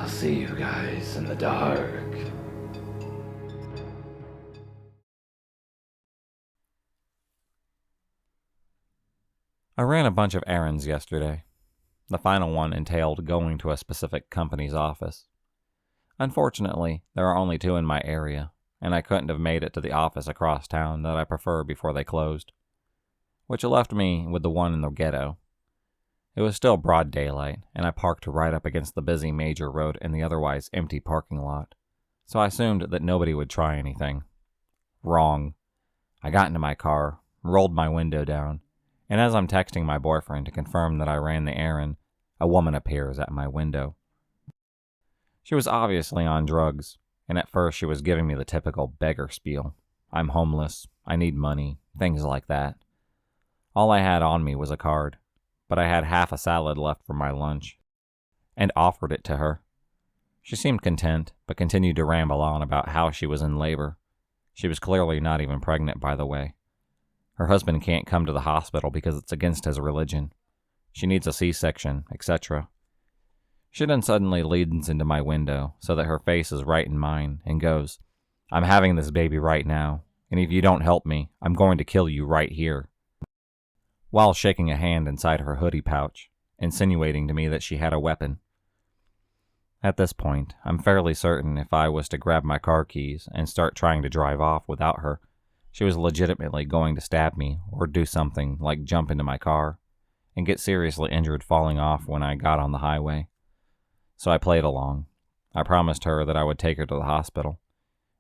I'll see you guys in the dark. I ran a bunch of errands yesterday. The final one entailed going to a specific company's office. Unfortunately, there are only two in my area, and I couldn't have made it to the office across town that I prefer before they closed, which left me with the one in the ghetto. It was still broad daylight, and I parked right up against the busy major road in the otherwise empty parking lot, so I assumed that nobody would try anything. Wrong. I got into my car, rolled my window down, and as I'm texting my boyfriend to confirm that I ran the errand, a woman appears at my window. She was obviously on drugs, and at first she was giving me the typical beggar spiel. I'm homeless, I need money, things like that. All I had on me was a card, but I had half a salad left from my lunch, and offered it to her. She seemed content, but continued to ramble on about how she was in labor. She was clearly not even pregnant, by the way. Her husband can't come to the hospital because it's against his religion. She needs a C-section, etc. She then suddenly leans into my window so that her face is right in mine and goes, "I'm having this baby right now, and if you don't help me, I'm going to kill you right here," while shaking a hand inside her hoodie pouch, insinuating to me that she had a weapon. At this point, I'm fairly certain if I was to grab my car keys and start trying to drive off without her, she was legitimately going to stab me or do something like jump into my car and get seriously injured falling off when I got on the highway. So I played along. I promised her that I would take her to the hospital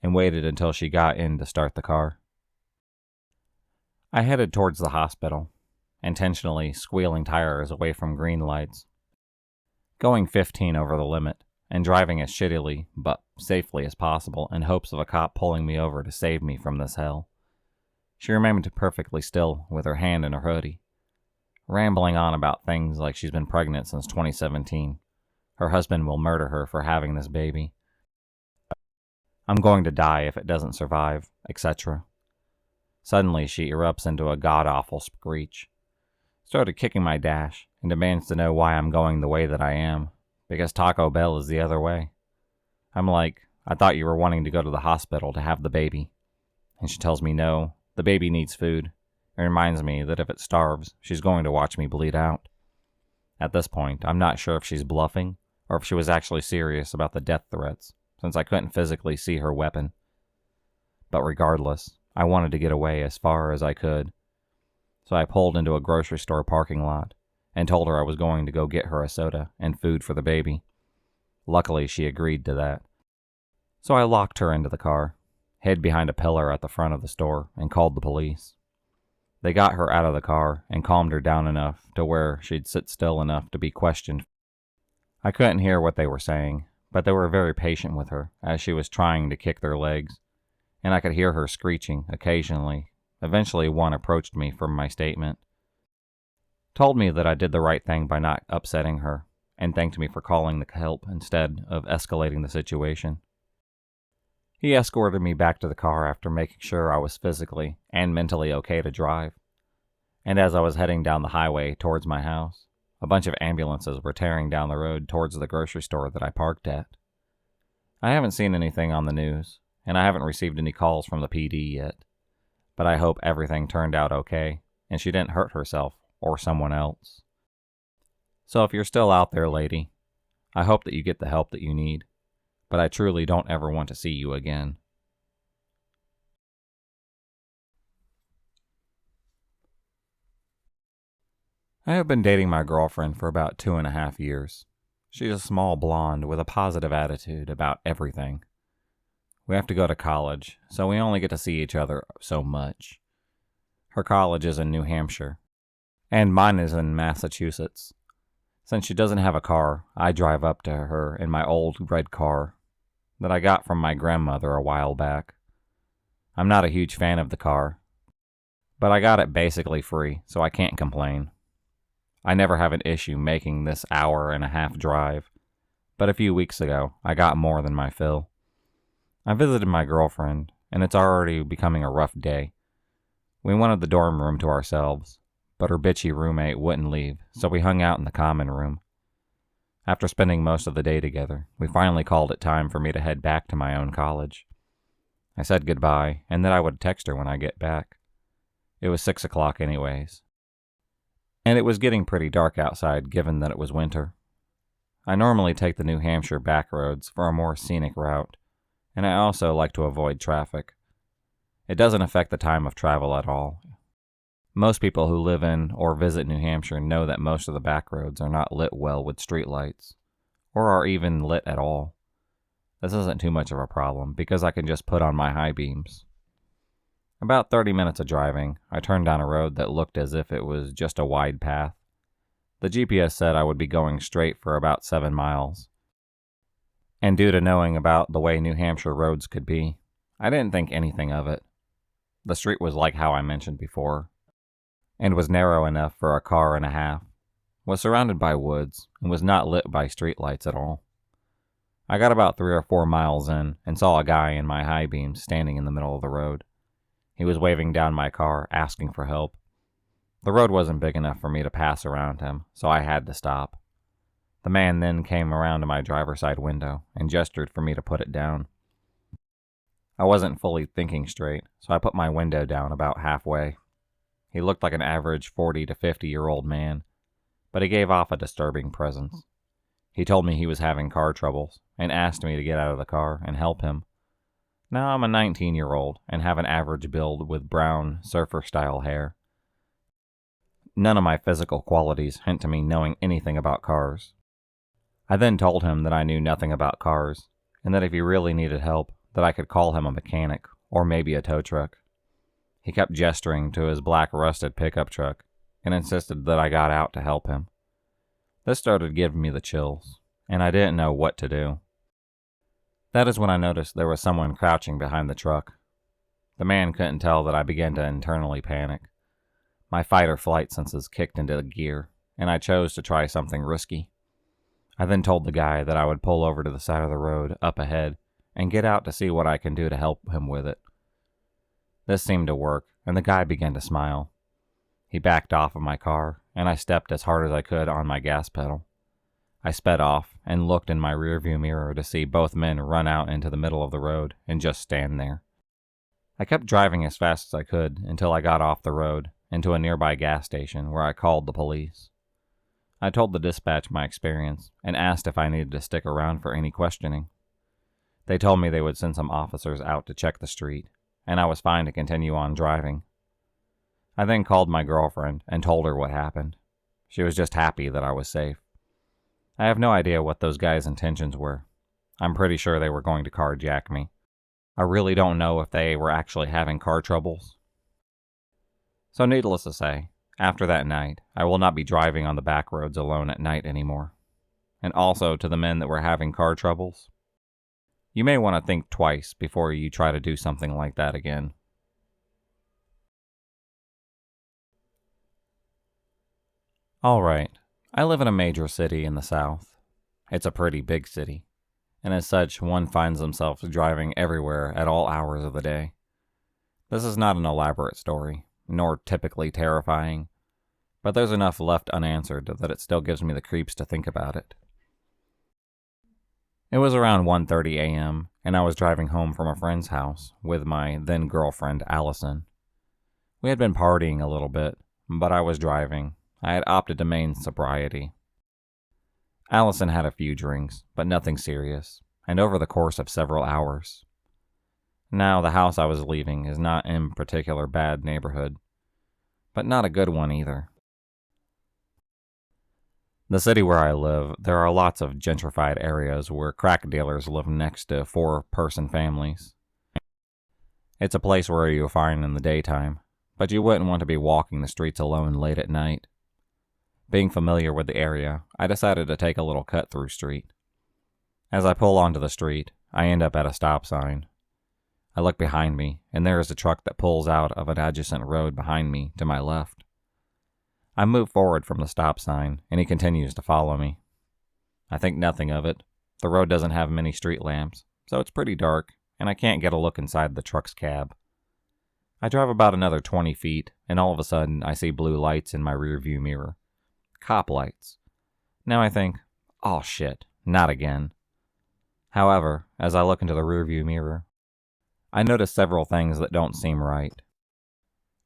and waited until she got in to start the car. I headed towards the hospital, intentionally squealing tires away from green lights, going 15 over the limit, and driving as shittily but safely as possible in hopes of a cop pulling me over to save me from this hell. She remained perfectly still with her hand in her hoodie, rambling on about things like she's been pregnant since 2017. Her husband will murder her for having this baby. I'm going to die if it doesn't survive, etc. Suddenly she erupts into a god-awful screech, started kicking my dash, and demands to know why I'm going the way that I am, because Taco Bell is the other way. I'm like, "I thought you were wanting to go to the hospital to have the baby." And she tells me no, the baby needs food, and reminds me that if it starves, she's going to watch me bleed out. At this point, I'm not sure if she's bluffing or if she was actually serious about the death threats, since I couldn't physically see her weapon. But regardless, I wanted to get away as far as I could, so I pulled into a grocery store parking lot and told her I was going to go get her a soda and food for the baby. Luckily, she agreed to that. So I locked her into the car, hid behind a pillar at the front of the store, and called the police. They got her out of the car and calmed her down enough to where she'd sit still enough to be questioned. I couldn't hear what they were saying, but they were very patient with her as she was trying to kick their legs, and I could hear her screeching occasionally. Eventually, one approached me from my statement, told me that I did the right thing by not upsetting her, and thanked me for calling the help instead of escalating the situation. He escorted me back to the car after making sure I was physically and mentally okay to drive. And as I was heading down the highway towards my house, a bunch of ambulances were tearing down the road towards the grocery store that I parked at. I haven't seen anything on the news, and I haven't received any calls from the PD yet, but I hope everything turned out okay, and she didn't hurt herself or someone else. So if you're still out there, lady, I hope that you get the help that you need, but I truly don't ever want to see you again. I have been dating my girlfriend for about 2.5 years. She's a small blonde with a positive attitude about everything. We have to go to college, so we only get to see each other so much. Her college is in New Hampshire, and mine is in Massachusetts. Since she doesn't have a car, I drive up to her in my old red car that I got from my grandmother a while back. I'm not a huge fan of the car, but I got it basically free, so I can't complain. I never have an issue making this 1.5-hour drive, but a few weeks ago, I got more than my fill. I visited my girlfriend, and it's already becoming a rough day. We wanted the dorm room to ourselves, but her bitchy roommate wouldn't leave, so we hung out in the common room. After spending most of the day together, we finally called it time for me to head back to my own college. I said goodbye, and that I would text her when I get back. It was 6 o'clock anyways. And it was getting pretty dark outside given that it was winter. I normally take the New Hampshire back roads for a more scenic route, and I also like to avoid traffic. It doesn't affect the time of travel at all. Most people who live in or visit New Hampshire know that most of the back roads are not lit well with streetlights, or are even lit at all. This isn't too much of a problem because I can just put on my high beams. About 30 minutes of driving, I turned down a road that looked as if it was just a wide path. The GPS said I would be going straight for about 7 miles. And due to knowing about the way New Hampshire roads could be, I didn't think anything of it. The street was like how I mentioned before, and was narrow enough for a car and a half, was surrounded by woods, and was not lit by streetlights at all. I got about 3 or 4 miles in and saw a guy in my high beams standing in the middle of the road. He was waving down my car, asking for help. The road wasn't big enough for me to pass around him, so I had to stop. The man then came around to my driver's side window and gestured for me to put it down. I wasn't fully thinking straight, so I put my window down about halfway. He looked like an average 40 to 50-year-old man, but he gave off a disturbing presence. He told me he was having car troubles and asked me to get out of the car and help him. Now I'm a 19-year-old and have an average build with brown, surfer-style hair. None of my physical qualities hint to me knowing anything about cars. I then told him that I knew nothing about cars, and that if he really needed help, that I could call him a mechanic or maybe a tow truck. He kept gesturing to his black rusted pickup truck and insisted that I got out to help him. This started giving me the chills, and I didn't know what to do. That is when I noticed there was someone crouching behind the truck. The man couldn't tell that I began to internally panic. My fight or flight senses kicked into gear, and I chose to try something risky. I then told the guy that I would pull over to the side of the road up ahead and get out to see what I can do to help him with it. This seemed to work, and the guy began to smile. He backed off of my car, and I stepped as hard as I could on my gas pedal. I sped off and looked in my rearview mirror to see both men run out into the middle of the road and just stand there. I kept driving as fast as I could until I got off the road into a nearby gas station where I called the police. I told the dispatch my experience and asked if I needed to stick around for any questioning. They told me they would send some officers out to check the street, and I was fine to continue on driving. I then called my girlfriend and told her what happened. She was just happy that I was safe. I have no idea what those guys' intentions were. I'm pretty sure they were going to carjack me. I really don't know if they were actually having car troubles. So needless to say, after that night, I will not be driving on the back roads alone at night anymore. And also to the men that were having car troubles, you may want to think twice before you try to do something like that again. Alright, I live in a major city in the South. It's a pretty big city, and as such, one finds themselves driving everywhere at all hours of the day. This is not an elaborate story, nor typically terrifying, but there's enough left unanswered that it still gives me the creeps to think about it. It was around 1:30 a.m., and I was driving home from a friend's house with my then-girlfriend, Allison. We had been partying a little bit, but I was driving. I had opted to maintain sobriety. Allison had a few drinks, but nothing serious, and over the course of several hours. Now, the house I was leaving is not in particular bad neighborhood, but not a good one either. The city where I live, there are lots of gentrified areas where crack dealers live next to 4-person families. It's a place where you're fine in the daytime, but you wouldn't want to be walking the streets alone late at night. Being familiar with the area, I decided to take a little cut-through street. As I pull onto the street, I end up at a stop sign. I look behind me, and there is a truck that pulls out of an adjacent road behind me to my left. I move forward from the stop sign, and he continues to follow me. I think nothing of it. The road doesn't have many street lamps, so it's pretty dark, and I can't get a look inside the truck's cab. I drive about another 20 feet, and all of a sudden I see blue lights in my rearview mirror. Cop lights. Now I think, Oh shit, not again. However, as I look into the rearview mirror, I notice several things that don't seem right.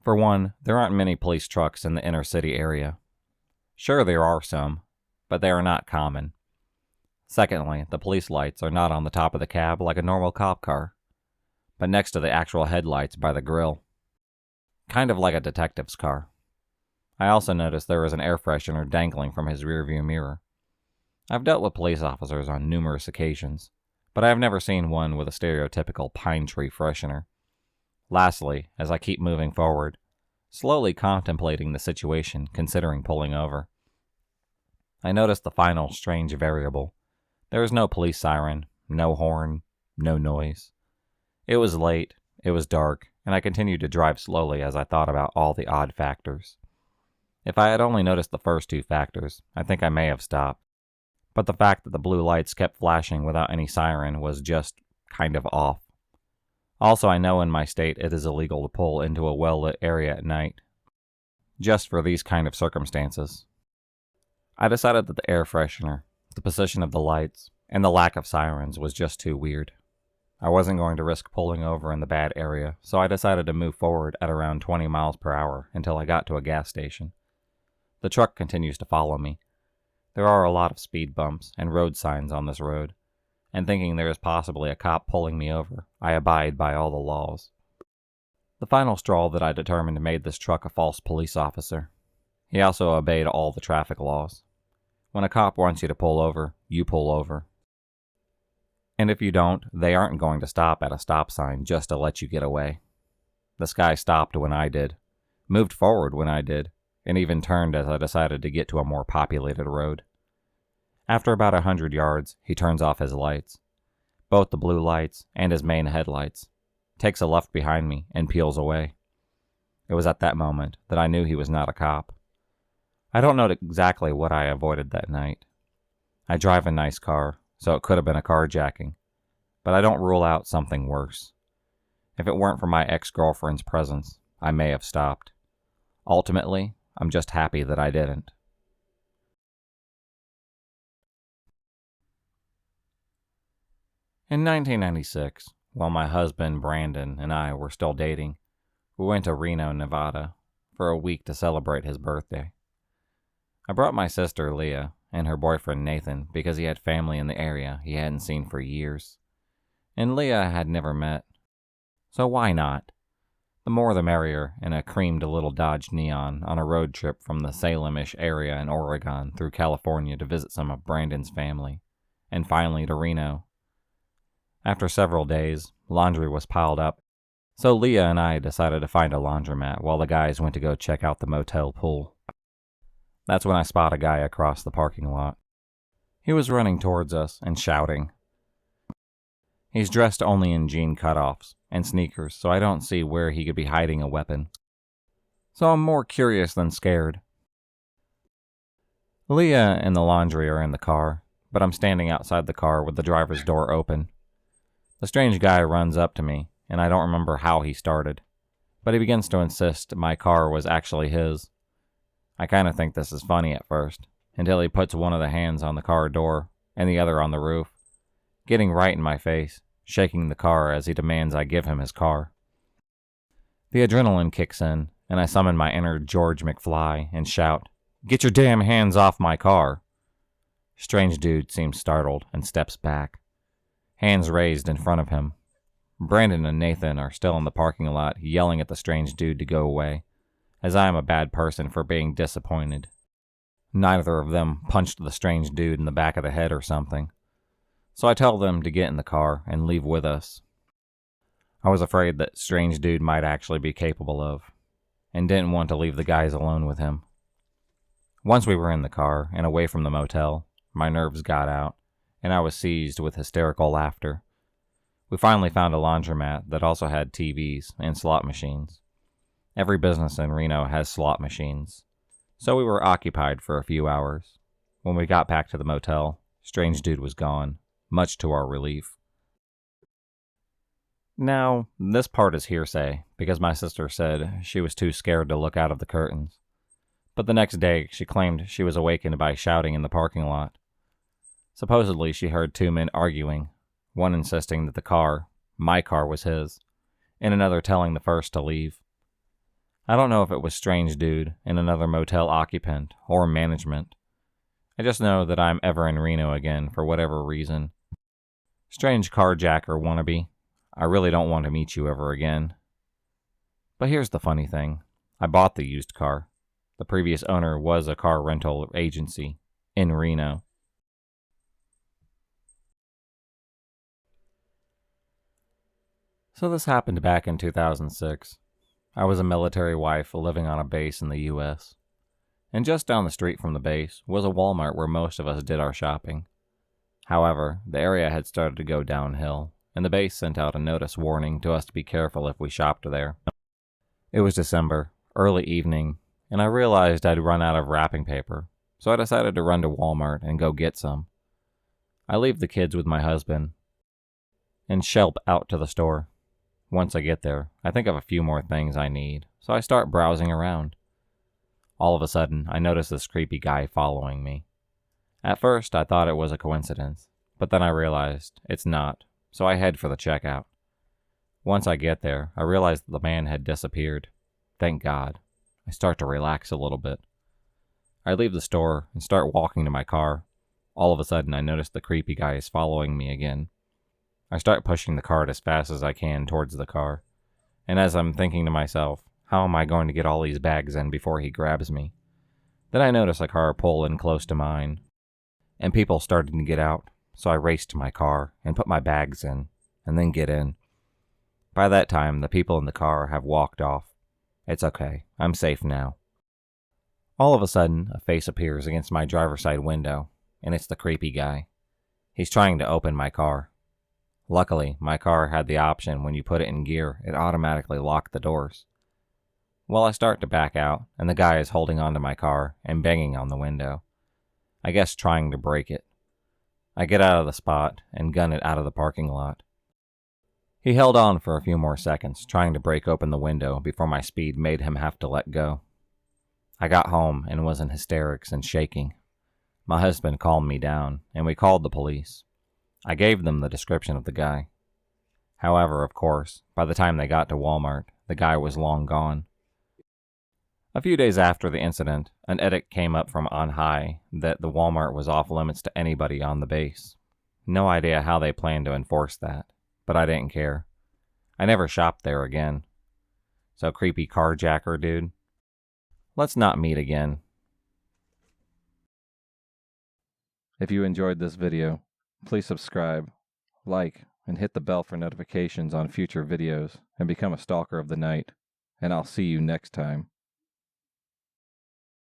For one, there aren't many police trucks in the inner city area. Sure, there are some, but they are not common. Secondly, the police lights are not on the top of the cab like a normal cop car, but next to the actual headlights by the grill. Kind of like a detective's car. I also noticed there was an air freshener dangling from his rearview mirror. I've dealt with police officers on numerous occasions, but I have never seen one with a stereotypical pine tree freshener. Lastly, as I keep moving forward, slowly contemplating the situation, considering pulling over, I noticed the final strange variable. There was no police siren, no horn, no noise. It was late, it was dark, and I continued to drive slowly as I thought about all the odd factors. If I had only noticed the first two factors, I think I may have stopped. But the fact that the blue lights kept flashing without any siren was just kind of off. Also, I know in my state it is illegal to pull into a well-lit area at night, just for these kind of circumstances. I decided that the air freshener, the position of the lights, and the lack of sirens was just too weird. I wasn't going to risk pulling over in the bad area, so I decided to move forward at around 20 miles per hour until I got to a gas station. The truck continues to follow me. There are a lot of speed bumps and road signs on this road, and thinking there is possibly a cop pulling me over, I abide by all the laws. The final straw that I determined made this truck a false police officer. He also obeyed all the traffic laws. When a cop wants you to pull over, you pull over. And if you don't, they aren't going to stop at a stop sign just to let you get away. This guy stopped when I did, moved forward when I did, and even turned as I decided to get to a more populated road. After about 100 yards, he turns off his lights, both the blue lights and his main headlights, takes a left behind me, and peels away. It was at that moment that I knew he was not a cop. I don't know exactly what I avoided that night. I drive a nice car, so it could have been a carjacking, but I don't rule out something worse. If it weren't for my ex-girlfriend's presence, I may have stopped. Ultimately, I'm just happy that I didn't. In 1996, while my husband Brandon and I were still dating, we went to Reno, Nevada, for a week to celebrate his birthday. I brought my sister Leah and her boyfriend Nathan because he had family in the area he hadn't seen for years, and Leah had never met. So why not? The more the merrier in a creamed little Dodge Neon on a road trip from the Salem-ish area in Oregon through California to visit some of Brandon's family, and finally to Reno. After several days, laundry was piled up, so Leah and I decided to find a laundromat while the guys went to go check out the motel pool. That's when I spot a guy across the parking lot. He was running towards us and shouting. He's dressed only in jean cutoffs and sneakers, so I don't see where he could be hiding a weapon. So I'm more curious than scared. Leah and the laundry are in the car, but I'm standing outside the car with the driver's door open. The strange guy runs up to me, and I don't remember how he started, but he begins to insist my car was actually his. I kind of think this is funny at first, until he puts one of the hands on the car door and the other on the roof, getting right in my face, shaking the car as he demands I give him his car. The adrenaline kicks in, and I summon my inner George McFly and shout, "Get your damn hands off my car!" Strange dude seems startled and steps back, hands raised in front of him. Brandon and Nathan are still in the parking lot yelling at the strange dude to go away, as I am a bad person for being disappointed. Neither of them punched the strange dude in the back of the head or something, so I tell them to get in the car and leave with us. I was afraid that strange dude might actually be capable of, and didn't want to leave the guys alone with him. Once we were in the car and away from the motel, my nerves got out, and I was seized with hysterical laughter. We finally found a laundromat that also had TVs and slot machines. Every business in Reno has slot machines, so we were occupied for a few hours. When we got back to the motel, strange dude was gone, much to our relief. Now, this part is hearsay, because my sister said she was too scared to look out of the curtains. But the next day, she claimed she was awakened by shouting in the parking lot. Supposedly, she heard two men arguing, one insisting that my car was his, and another telling the first to leave. I don't know if it was strange dude and another motel occupant or management. I just know that I'm ever in Reno again for whatever reason. Strange carjacker wannabe. I really don't want to meet you ever again. But here's the funny thing. I bought the used car. The previous owner was a car rental agency in Reno. So this happened back in 2006. I was a military wife living on a base in the U.S. And just down the street from the base was a Walmart where most of us did our shopping. However, the area had started to go downhill, and the base sent out a notice warning to us to be careful if we shopped there. It was December, early evening, and I realized I'd run out of wrapping paper, so I decided to run to Walmart and go get some. I leave the kids with my husband and shelp out to the store. Once I get there, I think of a few more things I need, so I start browsing around. All of a sudden, I notice this creepy guy following me. At first, I thought it was a coincidence, but then I realized it's not, so I head for the checkout. Once I get there, I realize that the man had disappeared. Thank God. I start to relax a little bit. I leave the store and start walking to my car. All of a sudden, I notice the creepy guy is following me again. I start pushing the cart as fast as I can towards the car, and as I'm thinking to myself, how am I going to get all these bags in before he grabs me? Then I notice a car pull in close to mine, and people started to get out, so I race to my car and put my bags in, and then get in. By that time, the people in the car have walked off. It's okay, I'm safe now. All of a sudden, a face appears against my driver's side window, and it's the creepy guy. He's trying to open my car. Luckily, my car had the option when you put it in gear, it automatically locked the doors. Well, I start to back out, and the guy is holding onto my car and banging on the window. I guess trying to break it. I get out of the spot and gun it out of the parking lot. He held on for a few more seconds, trying to break open the window before my speed made him have to let go. I got home and was in hysterics and shaking. My husband calmed me down, and we called the police. I gave them the description of the guy. However, of course, by the time they got to Walmart, the guy was long gone. A few days after the incident, an edict came up from on high that the Walmart was off limits to anybody on the base. No idea how they planned to enforce that, but I didn't care. I never shopped there again. So creepy carjacker dude, let's not meet again. If you enjoyed this video, please subscribe, like, and hit the bell for notifications on future videos and become a stalker of the night. And I'll see you next time.